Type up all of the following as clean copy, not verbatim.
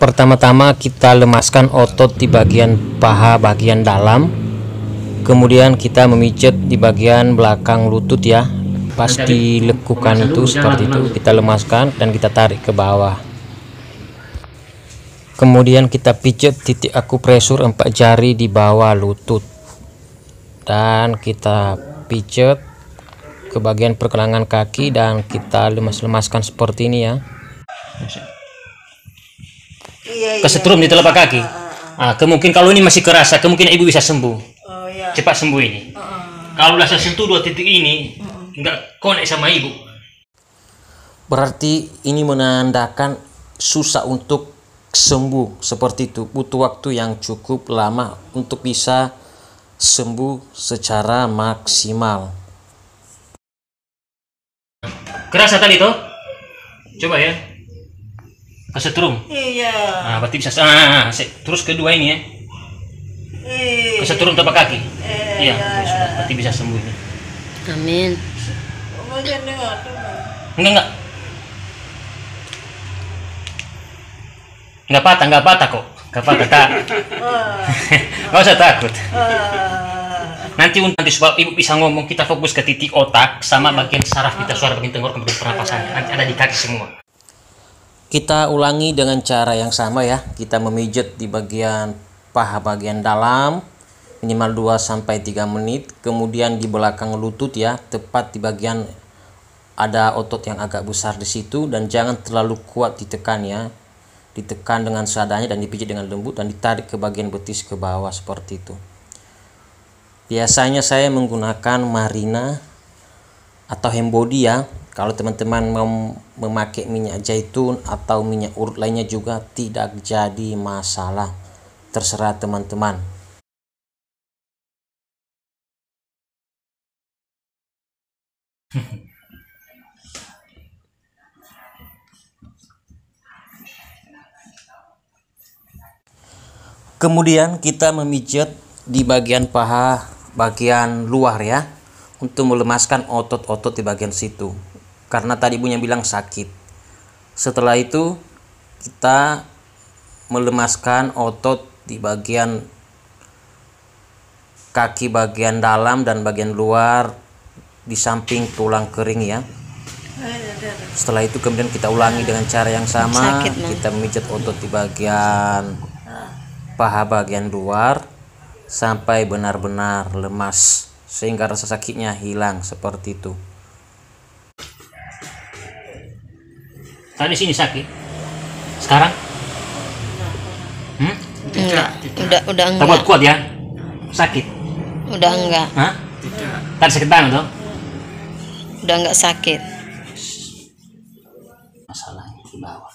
Pertama-tama kita lemaskan otot di bagian paha bagian dalam, kemudian kita memijat di bagian belakang lutut ya. Pas dilekukan itu seperti itu, kita lemaskan dan kita tarik ke bawah. Kemudian kita pijat titik akupresur 4 jari di bawah lutut, dan kita pijat ke bagian pergelangan kaki dan kita lemaskan seperti ini ya. Kesetrum di telapak kaki. Kemungkinan kalau ini masih kerasa, kemungkinan ibu bisa sembuh. Cepat sembuh ini. Kalau udah saya sentuh 2 titik ini, nggak connect sama ibu. Berarti ini menandakan susah untuk sembuh seperti itu. Butuh waktu yang cukup lama untuk bisa sembuh secara maksimal. Kerasa tadi toh? Coba ya. Kesetrum. Iya. Berarti bisa. Terus kedua ini ya. Kesetrum telapak kaki. Iya. Berarti bisa sembuh ini. Amin. Enggak. Enggak patah kok. Enggak patah, Kak. Enggak usah takut. Nanti supaya ibu bisa ngomong, kita fokus ke titik otak sama bagian saraf kita, suara bagian tenggorokan, bagian pernapasan. Nanti ada di kaki semua. Kita ulangi dengan cara yang sama ya. Kita memijat di bagian paha bagian dalam minimal 2-3 menit, kemudian di belakang lutut ya, tepat di bagian ada otot yang agak besar di situ, dan jangan terlalu kuat ditekan ya. Ditekan dengan seadanya dan dipijit dengan lembut dan ditarik ke bagian betis ke bawah seperti itu. Biasanya saya menggunakan Marina atau Hembody ya. Kalau teman-teman mau memakai minyak zaitun atau minyak urut lainnya juga tidak jadi masalah. Terserah teman-teman. Kemudian kita memijat di bagian paha bagian luar ya, untuk melemaskan otot-otot di bagian situ, karena tadi ibunya bilang sakit. Setelah itu kita melemaskan otot di bagian kaki bagian dalam dan bagian luar di samping tulang kering ya. Setelah itu kemudian kita ulangi dengan cara yang sama. Kita memijat otot di bagian paha bagian luar sampai benar-benar lemas sehingga rasa sakitnya hilang seperti itu. Tadi sini sakit, sekarang? Udah enggak. Tambah kuat ya, sakit. Udah enggak. Hah? Tadi sakit banget toh? Udah enggak sakit. Masalahnya di bawah.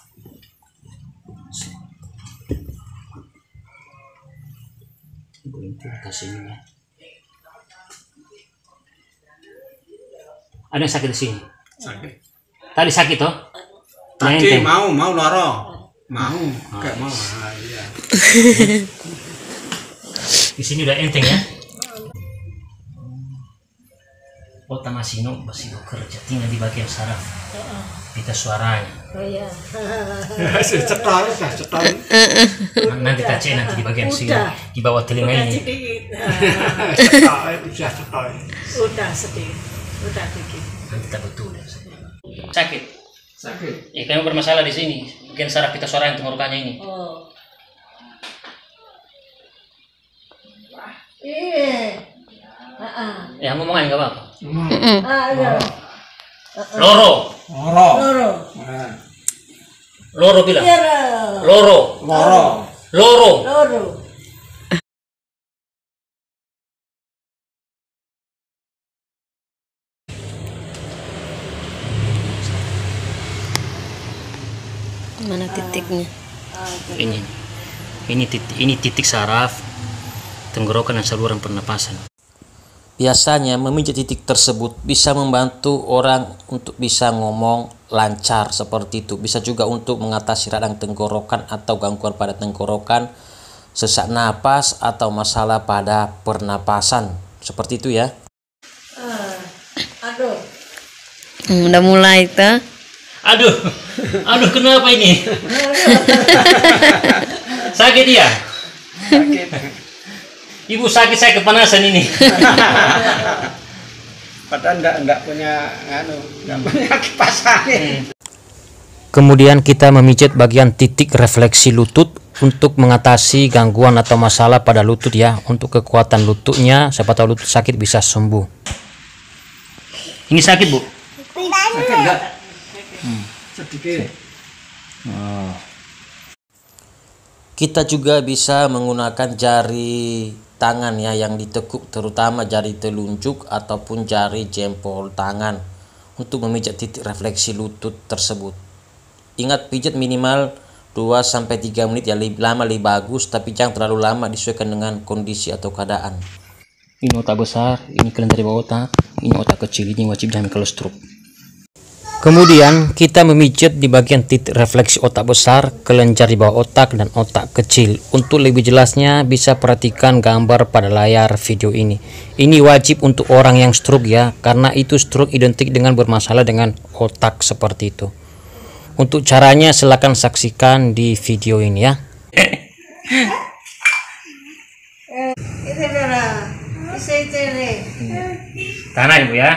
Kasih ini ya. Ada yang sakit di sini? Sakit. Tadi sakit toh? Tadi mau loro. Mau, kayak mau. Iya. Di sini udah enteng ya. Otak masih bekerja, tinggal di bagian saraf. Pita suaranya. Cetar. Nanti kita cek nanti di bagian sini, di bawah telinga ini. Cetar. Udah sedikit. Nanti kita betul ya. Sakit. Ya, kamu bermasalah di sini. Bagian saraf pita suara yang tenggorokannya ini. Oh. Iya. Ya ngomong aja nggak apa-apa. Iya. Loro bilang. Loro. Mana titiknya? Ini titik saraf tenggorokan dan saluran pernapasan. Biasanya memijat titik tersebut bisa membantu orang untuk bisa ngomong lancar seperti itu. Bisa juga untuk mengatasi radang tenggorokan atau gangguan pada tenggorokan, sesak napas atau masalah pada pernapasan. Seperti itu ya. Udah mulai tuh. Aduh, aduh, kenapa ini? Sakit ya? Sakit. Ibu sakit, saya kepanasan ini. Padahal enggak punya enggak punya kipas angin. Kemudian kita memijat bagian titik refleksi lutut untuk mengatasi gangguan atau masalah pada lutut ya. Untuk kekuatan lututnya, siapa tahu lutut sakit bisa sembuh. Ini sakit, Bu? Sakit enggak? Sedikit. Kita juga bisa menggunakan jari tangan ya yang ditekuk, terutama jari telunjuk ataupun jari jempol tangan untuk memijat titik refleksi lutut tersebut. Ingat, pijat minimal 2-3 menit ya, lebih lama lebih bagus, tapi jangan terlalu lama, disesuaikan dengan kondisi atau keadaan. Ini otak besar, ini kelenjar di bawah otak, ini otak kecil, ini wajib jangan kalau stroke. Kemudian kita memijat di bagian titik refleksi otak besar, kelenjar di bawah otak, dan otak kecil. Untuk lebih jelasnya bisa perhatikan gambar pada layar video ini. Ini wajib untuk orang yang stroke ya, karena itu stroke identik dengan bermasalah dengan otak seperti itu. Untuk caranya silakan saksikan di video ini ya. Tangan Ibu ya.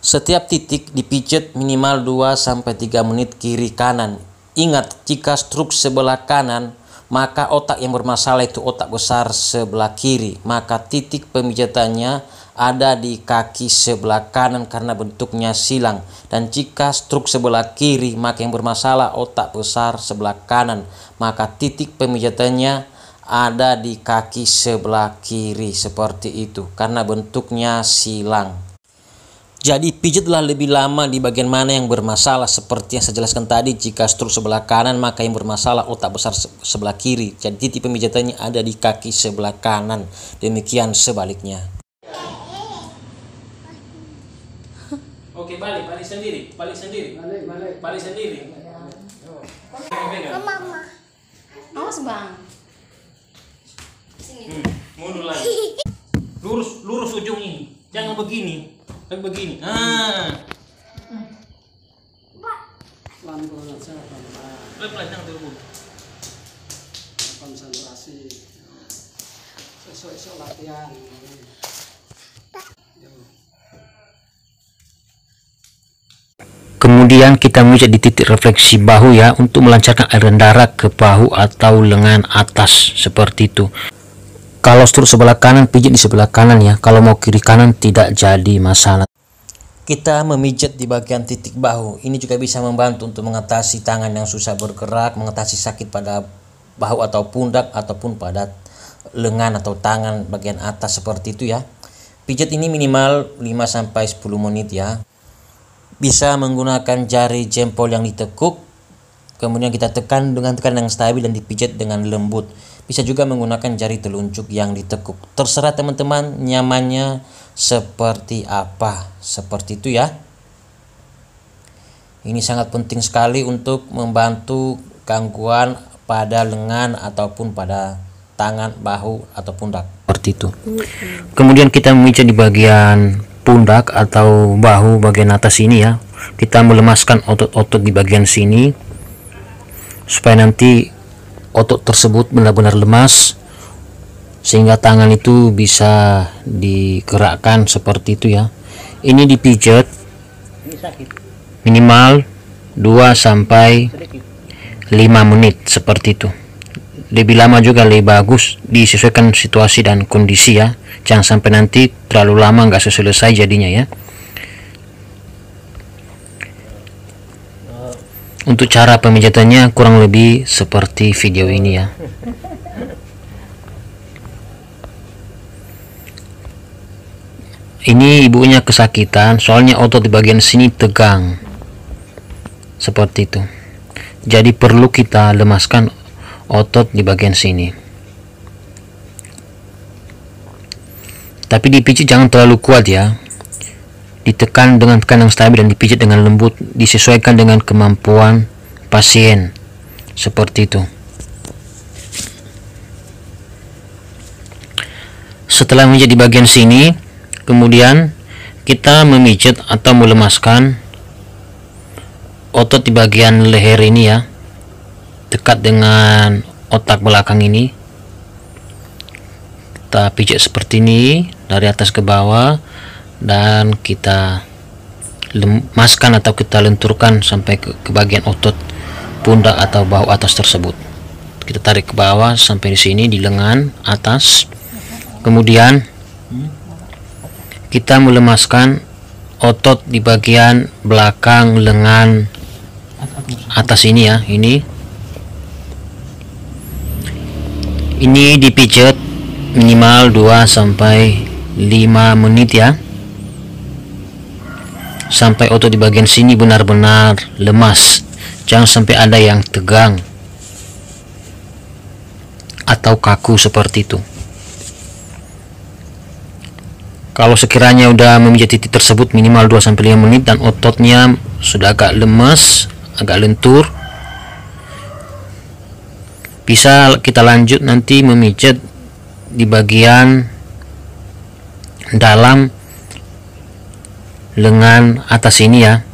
Setiap titik dipijat minimal 2-3 menit kiri kanan. Ingat, jika stroke sebelah kanan, maka otak yang bermasalah itu otak besar sebelah kiri. Maka titik pemijatannya ada di kaki sebelah kanan karena bentuknya silang. Dan jika stroke sebelah kiri, maka yang bermasalah otak besar sebelah kanan. Maka titik pemijatannya ada di kaki sebelah kiri seperti itu karena bentuknya silang. Jadi pijatlah lebih lama di bagian mana yang bermasalah. Seperti yang saya jelaskan tadi, jika stroke sebelah kanan maka yang bermasalah otak besar sebelah kiri. Jadi titik pemijatannya ada di kaki sebelah kanan. Demikian sebaliknya. Oke, balik sendiri. Balik sendiri. Mama. Awas bang. Mundur lagi. Lurus ujung ini. Jangan begini. Begini. Pelan-pelan saja, pelan-pelan. Pelan-pelan jangan turun. Konsentrasi. Sesuai latihan. Kemudian kita memijat di titik refleksi bahu ya, untuk melancarkan aliran darah ke bahu atau lengan atas seperti itu. Kalau stroke sebelah kanan, pijat di sebelah kanan ya. Kalau mau kiri kanan tidak jadi masalah. Kita memijat di bagian titik bahu. Ini juga bisa membantu untuk mengatasi tangan yang susah bergerak, mengatasi sakit pada bahu atau pundak ataupun pada lengan atau tangan bagian atas seperti itu ya. Pijat ini minimal 5-10 menit ya. Bisa menggunakan jari jempol yang ditekuk, kemudian kita tekan dengan tekanan yang stabil dan dipijat dengan lembut. Bisa juga menggunakan jari telunjuk yang ditekuk. Terserah teman-teman nyamannya seperti apa. Seperti itu ya. Ini sangat penting sekali untuk membantu gangguan pada lengan ataupun pada tangan, bahu atau pundak. Seperti itu. Kemudian kita memijat di bagian pundak atau bahu bagian atas ini ya. Kita melemaskan otot-otot di bagian sini supaya nanti otot tersebut benar-benar lemas sehingga tangan itu bisa digerakkan seperti itu ya. Ini dipijat minimal 2-5 menit seperti itu. Lebih lama juga lebih bagus, disesuaikan situasi dan kondisi ya. Jangan sampai nanti terlalu lama nggak selesai jadinya ya. Untuk cara pemijatannya kurang lebih seperti video ini ya. Ini ibunya kesakitan soalnya otot di bagian sini tegang seperti itu. Jadi perlu kita lemaskan otot di bagian sini. Tapi dipijit jangan terlalu kuat ya. Ditekan dengan tekanan yang stabil dan dipijat dengan lembut, disesuaikan dengan kemampuan pasien seperti itu. Setelah memijat di bagian sini, kemudian kita memijat atau melemaskan otot di bagian leher ini ya, dekat dengan otak belakang ini. Kita pijat seperti ini dari atas ke bawah, dan kita lemaskan atau kita lenturkan sampai ke bagian otot pundak atau bahu atas tersebut. Kita tarik ke bawah sampai di sini di lengan atas. Kemudian kita melemaskan otot di bagian belakang lengan atas ini ya. Ini dipijat minimal 2 sampai 5 menit ya, sampai otot di bagian sini benar-benar lemas. Jangan sampai ada yang tegang atau kaku seperti itu. Kalau sekiranya udah memijat titik tersebut minimal 2 sampai 5 menit dan ototnya sudah agak lemas, agak lentur, bisa kita lanjut nanti memijat di bagian dalam lengan atas ini ya,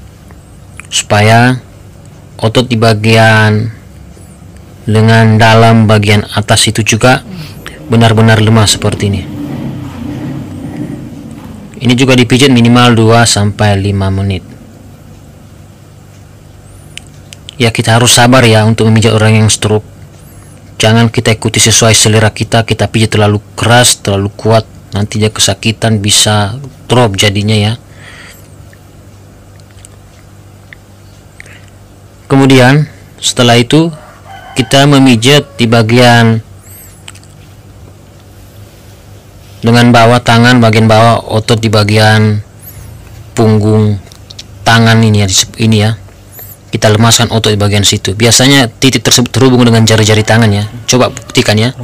supaya otot di bagian lengan dalam bagian atas itu juga benar-benar lemas seperti ini. Ini juga dipijat minimal 2 sampai 5 menit. Ya, kita harus sabar ya untuk memijat orang yang stroke. Jangan kita ikuti sesuai selera kita pijat terlalu keras, terlalu kuat, nanti dia kesakitan, bisa drop jadinya ya. Kemudian setelah itu kita memijat di bagian dengan bawah tangan, bagian bawah otot di bagian punggung tangan ini ya, kita lemaskan otot di bagian situ. Biasanya titik tersebut terhubung dengan jari-jari tangan ya. Coba buktikan ya.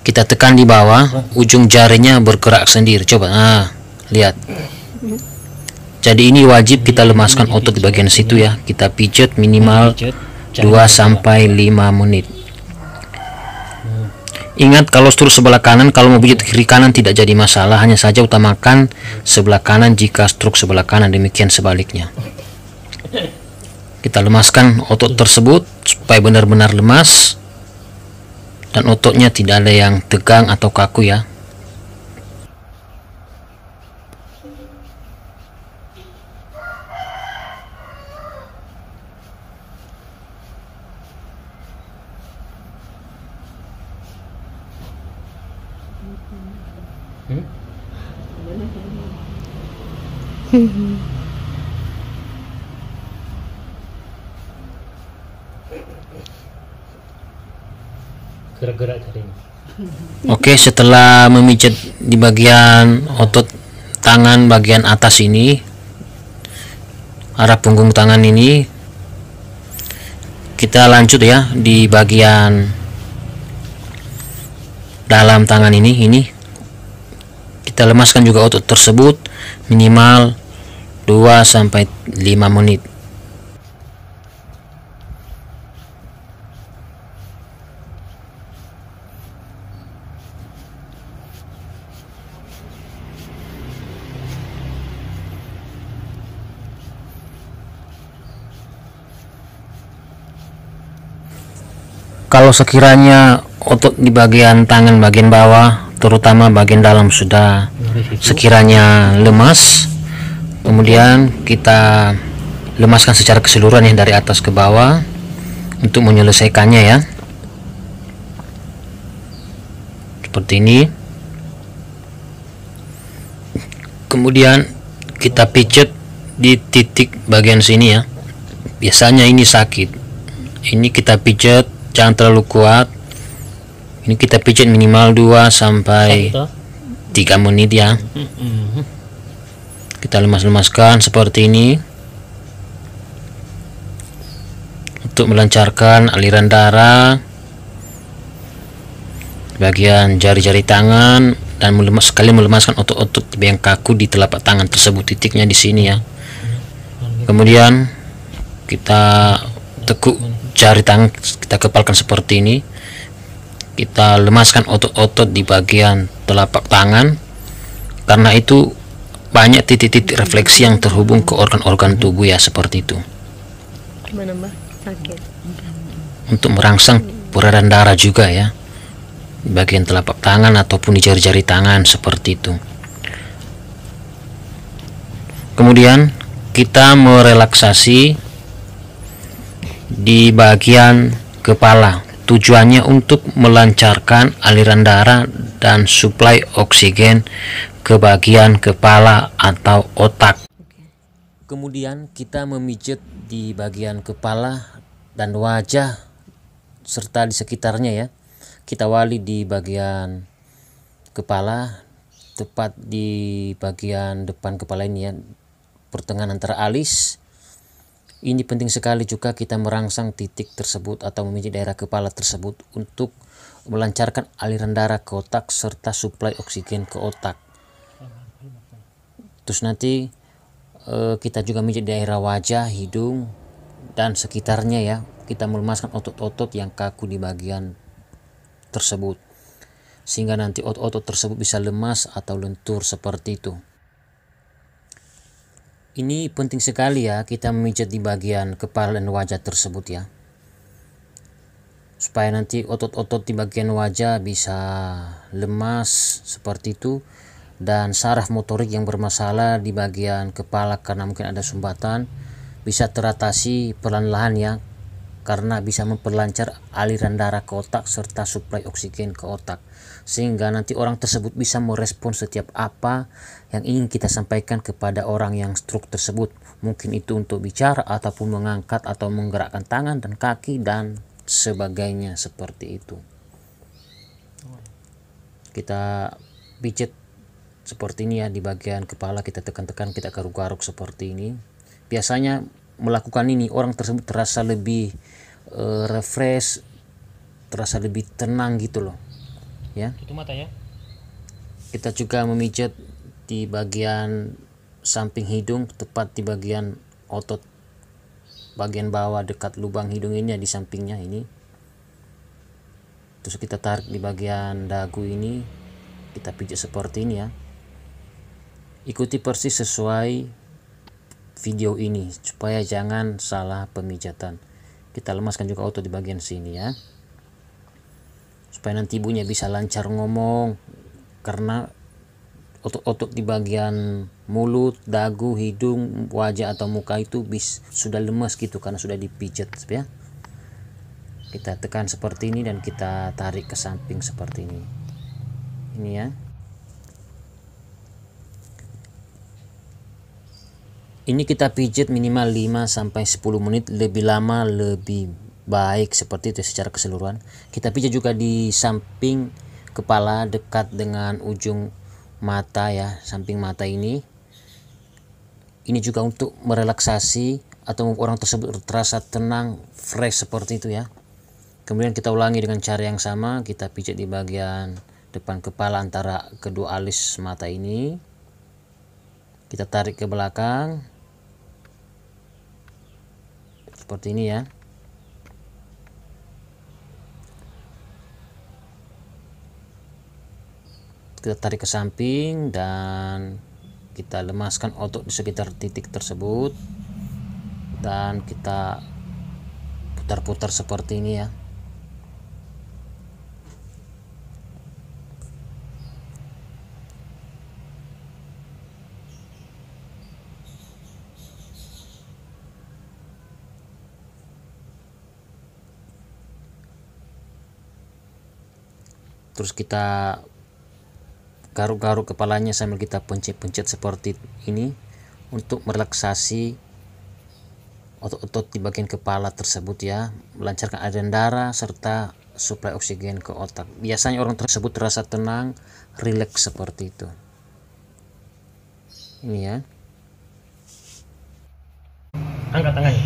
Kita tekan di bawah, ujung jarinya bergerak sendiri. Coba, lihat. Jadi ini wajib kita lemaskan otot di bagian situ ya. Kita pijat minimal 2 sampai 5 menit. Ingat, kalau stroke sebelah kanan, kalau mau pijat kiri kanan tidak jadi masalah, hanya saja utamakan sebelah kanan jika stroke sebelah kanan, demikian sebaliknya. Kita lemaskan otot tersebut supaya benar-benar lemas dan ototnya tidak ada yang tegang atau kaku ya. Gerak-gerak tadi. Oke, setelah memijat di bagian otot tangan bagian atas ini, arah punggung tangan ini, kita lanjut ya di bagian dalam tangan ini kita lemaskan juga otot tersebut minimal 2 sampai 5 menit. Kalau sekiranya otot di bagian tangan bagian bawah, terutama bagian dalam sudah sekiranya lemas, kemudian kita lemaskan secara keseluruhan ya dari atas ke bawah untuk menyelesaikannya ya. Seperti ini. Kemudian kita pijat di titik bagian sini ya. Biasanya ini sakit. Ini kita pijat, jangan terlalu kuat. Ini kita pijat minimal 2 sampai 3 menit ya. Kita lemas-lemaskan seperti ini untuk melancarkan aliran darah bagian jari-jari tangan dan sekali melemaskan otot-otot yang kaku di telapak tangan tersebut, titiknya di sini ya. Kemudian kita tekuk jari tangan, kita kepalkan seperti ini, kita lemaskan otot-otot di bagian telapak tangan, karena itu banyak titik-titik refleksi yang terhubung ke organ-organ tubuh ya, seperti itu. Gimana Mbak? Sakit. Untuk merangsang peredaran darah juga ya, di bagian telapak tangan ataupun di jari-jari tangan, seperti itu. Kemudian kita merelaksasi di bagian kepala. Tujuannya untuk melancarkan aliran darah dan suplai oksigen ke bagian kepala atau otak. Kemudian kita memijat di bagian kepala dan wajah serta di sekitarnya ya. Kita wali di bagian kepala, tepat di bagian depan kepala ini ya, pertengahan antara alis. Ini penting sekali juga kita merangsang titik tersebut atau memijit daerah kepala tersebut untuk melancarkan aliran darah ke otak serta suplai oksigen ke otak. Terus nanti kita juga memijit daerah wajah, hidung dan sekitarnya ya. Kita melemaskan otot-otot yang kaku di bagian tersebut, sehingga nanti otot-otot tersebut bisa lemas atau lentur seperti itu. Ini penting sekali ya, kita memijat di bagian kepala dan wajah tersebut ya, supaya nanti otot-otot di bagian wajah bisa lemas seperti itu, dan saraf motorik yang bermasalah di bagian kepala karena mungkin ada sumbatan bisa teratasi perlahan-lahan ya, karena bisa memperlancar aliran darah ke otak serta suplai oksigen ke otak, sehingga nanti orang tersebut bisa merespon setiap apa yang ingin kita sampaikan kepada orang yang stroke tersebut. Mungkin itu untuk bicara ataupun mengangkat atau menggerakkan tangan dan kaki dan sebagainya, seperti itu. Kita pijat seperti ini ya, di bagian kepala kita tekan-tekan, kita garuk-garuk seperti ini. Biasanya melakukan ini orang tersebut terasa lebih refresh, terasa lebih tenang gitu loh ya. Itu mata ya. Kita juga memijat di bagian samping hidung, tepat di bagian otot bagian bawah dekat lubang hidung ini ya, di sampingnya ini. Terus kita tarik di bagian dagu ini, kita pijat seperti ini ya. Ikuti persis sesuai video ini supaya jangan salah pemijatan. Kita lemaskan juga otot di bagian sini ya, supaya nanti ibunya bisa lancar ngomong, karena otot-otot di bagian mulut, dagu, hidung, wajah atau muka itu sudah lemas gitu karena sudah dipijat ya. Kita tekan seperti ini dan kita tarik ke samping seperti ini. Ini ya. Ini kita pijat minimal 5-10 menit, lebih lama lebih baik, seperti itu secara keseluruhan. Kita pijat juga di samping kepala dekat dengan ujung mata ya, samping mata ini. Ini juga untuk merelaksasi atau orang tersebut terasa tenang, fresh seperti itu ya. Kemudian kita ulangi dengan cara yang sama, kita pijat di bagian depan kepala antara kedua alis mata ini. Kita tarik ke belakang seperti ini ya. Kita tarik ke samping dan kita lemaskan otot di sekitar titik tersebut, dan kita putar-putar seperti ini ya. Terus kita garuk-garuk kepalanya sambil kita pencet-pencet seperti ini untuk merelaksasi otot-otot di bagian kepala tersebut ya, melancarkan aliran darah serta suplai oksigen ke otak. Biasanya orang tersebut terasa tenang, rileks seperti itu. Ini ya. Angkat tangannya.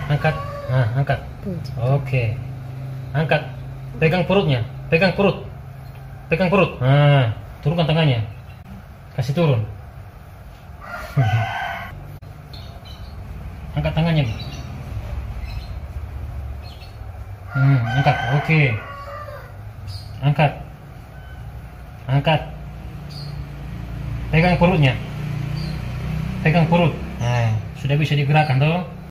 Angkat. Nah, angkat. Oke. Angkat. Pegang perutnya. Pegang perut. Pegang perut. Nah, turunkan tangannya. Kasih turun. Angkat tangannya. Angkat. Oke. Angkat. Angkat. Pegang perutnya. Pegang perut. Nah, sudah bisa digerakkan toh.